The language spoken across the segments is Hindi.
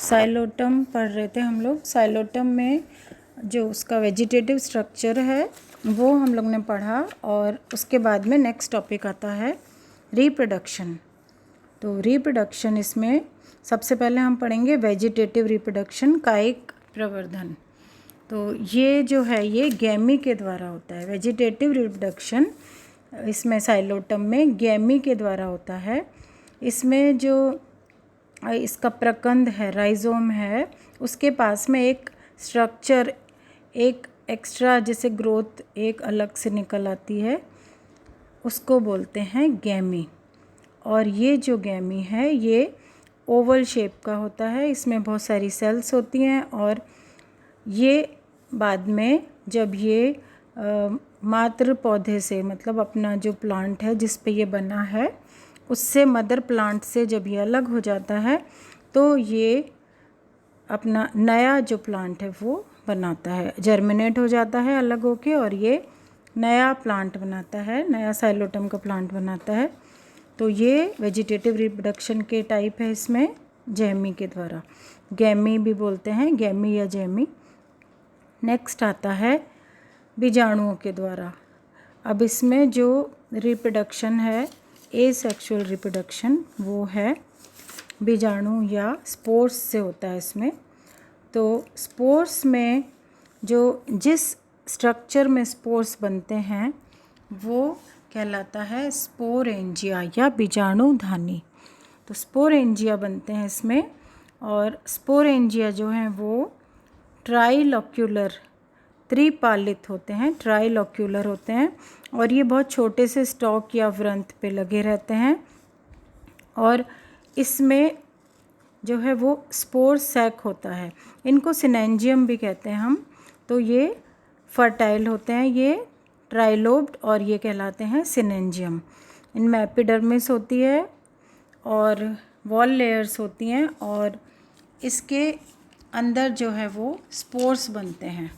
साइलोटम पढ़ रहे थे हम लोग। साइलोटम में जो उसका वेजिटेटिव स्ट्रक्चर है वो हम लोग ने पढ़ा, और उसके बाद में नेक्स्ट टॉपिक आता है रिप्रोडक्शन। तो रिप्रोडक्शन इसमें सबसे पहले हम पढ़ेंगे वेजिटेटिव रिप्रोडक्शन, कायिक प्रवर्धन। तो ये जो है ये गैमी के द्वारा होता है। वेजिटेटिव रिप्रोडक्शन इसमें साइलोटम में गैमी के द्वारा होता है। इसमें जो इसका प्रकंद है, राइजोम है, उसके पास में एक स्ट्रक्चर, एक एक्स्ट्रा जैसे ग्रोथ एक अलग से निकल आती है, उसको बोलते हैं गैमी। और ये जो गैमी है ये ओवल शेप का होता है, इसमें बहुत सारी सेल्स होती हैं, और ये बाद में जब ये मातृ पौधे से, मतलब अपना जो प्लांट है जिस पे ये बना है, उससे मदर प्लांट से जब ये अलग हो जाता है तो ये अपना नया जो प्लांट है वो बनाता है, जर्मिनेट हो जाता है अलग होके, और ये नया प्लांट बनाता है, नया साइलोटम का प्लांट बनाता है। तो ये वेजिटेटिव रिप्रोडक्शन के टाइप है, इसमें जैमी के द्वारा, गैमी भी बोलते हैं, गैमी या जैमी। नेक्स्ट आता है बीजाणुओं के द्वारा। अब इसमें जो रिप्रोडक्शन है, एसेक्सुअल रिप्रोडक्शन, वो है बीजाणु या स्पोर्स से होता है इसमें। तो स्पोर्स में जो जिस स्ट्रक्चर में स्पोर्स बनते हैं वो कहलाता है स्पोरेंजिया या बीजाणुधानी। तो स्पोरेंजिया बनते हैं इसमें, और स्पोरेंजिया जो हैं वो ट्राइलोक्यूलर, त्रिपालित होते हैं, ट्राइलोक्यूलर होते हैं, और ये बहुत छोटे से स्टॉक या व्रंत पे लगे रहते हैं। और इसमें जो है वो स्पोर सैक होता है, इनको सिनेंजियम भी कहते हैं हम। तो ये फर्टाइल होते हैं, ये ट्राइलोब्ड, और ये कहलाते हैं सिनेंजियम। इनमें एपिडर्मिस होती है और वॉल लेयर्स होती हैं, और इसके अंदर जो है वो स्पोर्स बनते हैं।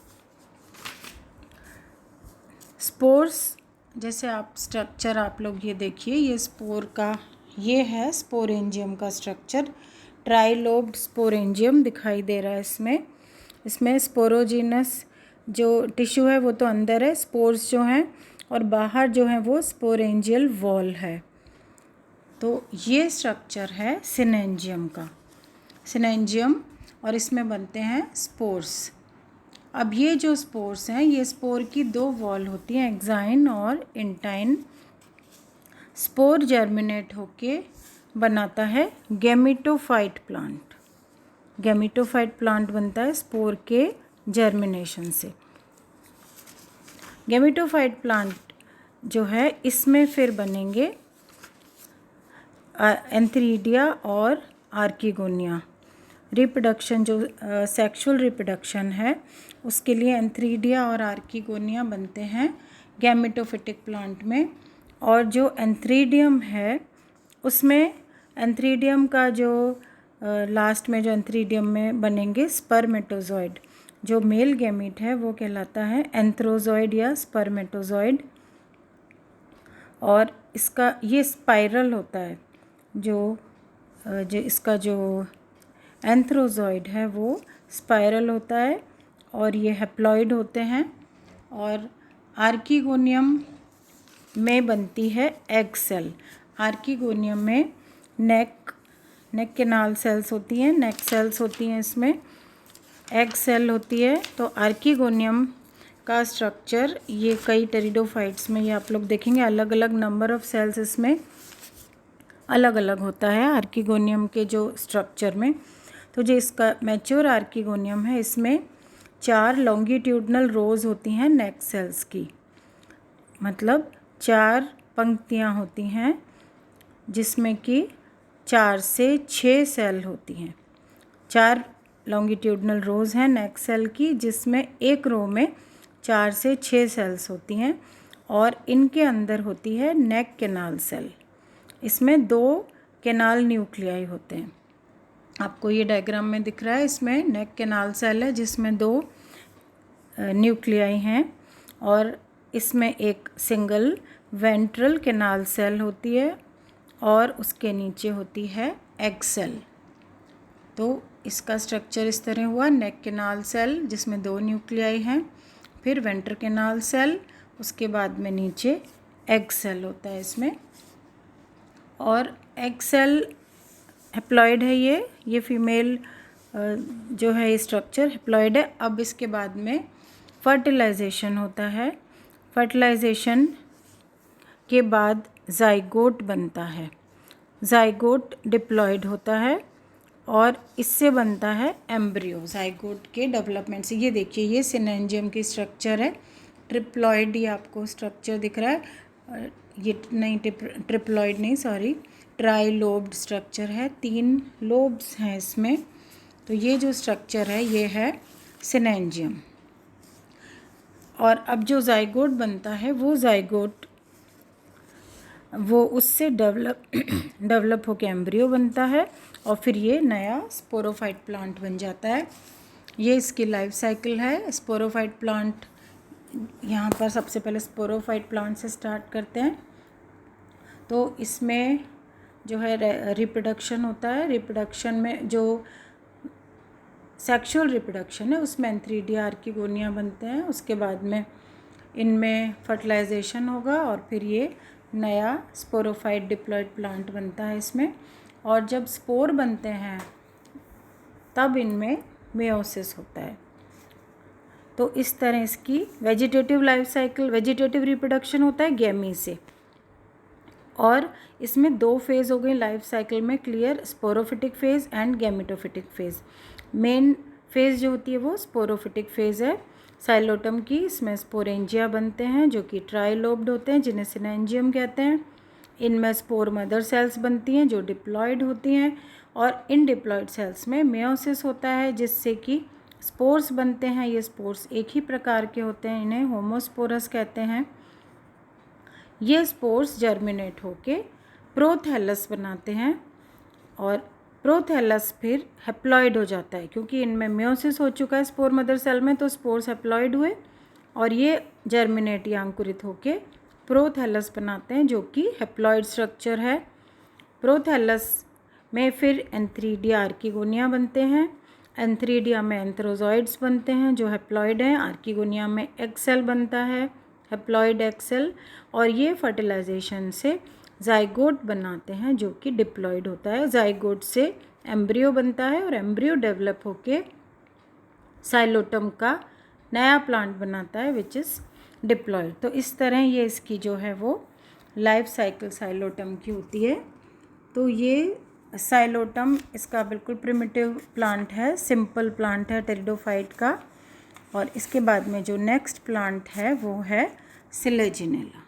स्पोर्स जैसे आप स्ट्रक्चर आप लोग ये देखिए, ये स्पोर का ये है स्पोरेंजियम का स्ट्रक्चर, ट्राइलोब्ड स्पोरेंजियम दिखाई दे रहा है इसमें। इसमें स्पोरोजिनस जो टिश्यू है वो तो अंदर है, स्पोर्स जो हैं, और बाहर जो है वो स्पोरेंजियल वॉल है। तो ये स्ट्रक्चर है सिनेंजियम का, सिनेंजियम, और इसमें बनते हैं स्पोर्स। अब ये जो स्पोर्स हैं, ये स्पोर की दो वॉल होती हैं, एक्साइन और इंटाइन। स्पोर जर्मिनेट होके बनाता है गैमेटोफाइट प्लांट। गैमेटोफाइट प्लांट बनता है स्पोर के जर्मिनेशन से। गैमेटोफाइट प्लांट जो है इसमें फिर बनेंगे एंथ्रीडिया और आर्किगोनिया। रिप्रोडक्शन जो सेक्सुअल रिप्रोडक्शन है उसके लिए एंथ्रीडिया और आर्किगोनिया बनते हैं गैमेटोफिटिक प्लांट में। और जो एंथ्रीडियम है उसमें एंथ्रीडियम का जो लास्ट में जो एंथ्रीडियम में बनेंगे स्पर्मेटोजॉइड, जो मेल गैमीट है वो कहलाता है एंथ्रोजॉइड या स्पर्मेटोजॉइड। और इसका ये स्पाइरल होता है, जो इसका जो एंथ्रोजॉइड है वो स्पाइरल होता है, और ये हैप्लॉइड होते हैं। और आर्किगोनियम में बनती है एग सेल। आर्किगोनियम में नेक कैनाल सेल्स होती हैं, नेक सेल्स होती हैं, इसमें एग सेल होती है। तो आर्किगोनियम का स्ट्रक्चर ये कई टेरिडोफाइट्स में ये आप लोग देखेंगे, अलग अलग नंबर ऑफ सेल्स इसमें अलग अलग होता है आर्किगोनियम के जो स्ट्रक्चर में। तो जो इसका मैच्योर आर्किगोनियम है इसमें 4 लॉन्गिट्यूडनल रोज होती हैं नेक सेल्स की, मतलब 4 पंक्तियां होती हैं जिसमें कि 4 से 6 सेल होती हैं। 4 लॉन्गिट्यूडनल रोज हैं नेक सेल की, जिसमें एक रो में 4 से 6 सेल्स होती हैं, और इनके अंदर होती है नेक कैनाल सेल। इसमें 2 कैनाल न्यूक्लियाई होते हैं, आपको ये डायग्राम में दिख रहा है। इसमें नेक कैनाल सेल है जिसमें 2 न्यूक्लियाई हैं, और इसमें एक सिंगल वेंट्रल कैनाल सेल होती है, और उसके नीचे होती है एग सेल। तो इसका स्ट्रक्चर इस तरह हुआ, नेक कैनाल सेल जिसमें 2 न्यूक्लियाई हैं, फिर वेंटर कैनाल सेल, उसके बाद में नीचे एग सेल होता है इसमें। और एग सेल हैप्लॉइड है, ये फीमेल जो है ये स्ट्रक्चर हैप्लॉइड है। अब इसके बाद में फर्टिलाइजेशन होता है। फर्टिलाइजेशन के बाद जाइगोट बनता है। जाइगोट डिप्लॉइड होता है और इससे बनता है एम्ब्रियो। जाइगोट के डेवलपमेंट से, ये देखिए ये सिनेंजियम की स्ट्रक्चर है। ट्रिप्लॉइड ये आपको स्ट्रक्चर दिख रहा है, ये नहीं ट्रिप्लॉइड नहीं सॉरी, ट्राइलोब्ड स्ट्रक्चर है, 3 लोब्स हैं इसमें। तो ये जो स्ट्रक्चर है ये है सिनेंजियम। और अब जो जाइगोट बनता है वो जाइगोट वो उससे डेवलप होकर एम्ब्रियो बनता है और फिर ये नया स्पोरोफाइट प्लांट बन जाता है। ये इसकी लाइफ साइकिल है। स्पोरोफाइट प्लांट, यहाँ पर सबसे पहले स्पोरोफाइट प्लांट से स्टार्ट करते हैं। तो इसमें जो है रिप्रोडक्शन होता है। रिप्रोडक्शन में जो सेक्सुअल रिप्रोडक्शन है उसमें एंथ्रीडिया की गोनियाँ बनते हैं। उसके बाद में इनमें फर्टिलाइजेशन होगा और फिर ये नया स्पोरोफाइट डिप्लॉइड प्लांट बनता है इसमें। और जब स्पोर बनते हैं तब इनमें मेयोसिस होता है। तो इस तरह इसकी vegetative life cycle, vegetative reproduction होता है गैमी से। और इसमें 2 फेज़ हो गए लाइफ साइकिल में clear, sporophytic phase and gametophytic phase. Main phase जो होती है वो स्पोरोफिटिक फेज़ है साइलोटम की। इसमें स्पोरेंजिया बनते हैं जो कि ट्राइलोब्ड होते हैं जिन्हें सिनेंजियम कहते हैं। इनमें स्पोर मदर सेल्स बनती हैं जो डिप्लॉइड होती हैं और इन डिप्लॉइड सेल्स में मेयोसिस होता है जिससे कि स्पोर्स बनते हैं। ये स्पोर्स एक ही प्रकार के होते हैं, इन्हें होमोस्पोरस कहते हैं। ये स्पोर्स जर्मिनेट होके प्रोथैलस बनाते हैं और प्रोथैलस फिर हैप्लॉइड हो जाता है क्योंकि इनमें मेयोसिस हो चुका है स्पोर मदर सेल में, तो स्पोर्स हैप्लॉइड हुए और ये जर्मिनेट या अंकुरित होके प्रोथैलस बनाते हैं जो कि हैप्लॉइड स्ट्रक्चर है। प्रोथैलस में फिर एंथ्रीडिया आर्किगोनिया बनते हैं। एंथ्रीडिया में एंथ्रोजॉइड्स बनते हैं जो हैप्लॉइड हैं। आर्किगोनिया में एग सेल बनता है, हैप्लॉइड एग सेल, और ये फर्टिलाइजेशन से जाइगोट बनाते हैं जो कि डिप्लॉइड होता है। जाइगोट से एम्ब्रियो बनता है और एम्ब्रियो डेवलप होके साइलोटम का नया प्लांट बनाता है विच इज़ डिप्लॉइड। तो इस तरह ये इसकी जो है वो लाइफ साइकिल साइलोटम की होती है। तो ये साइलोटम इसका बिल्कुल प्रिमिटिव प्लांट है, सिंपल प्लांट है टेरिडोफाइट का। और इसके बाद में जो नेक्स्ट प्लांट है वो है सिलेजिनेला।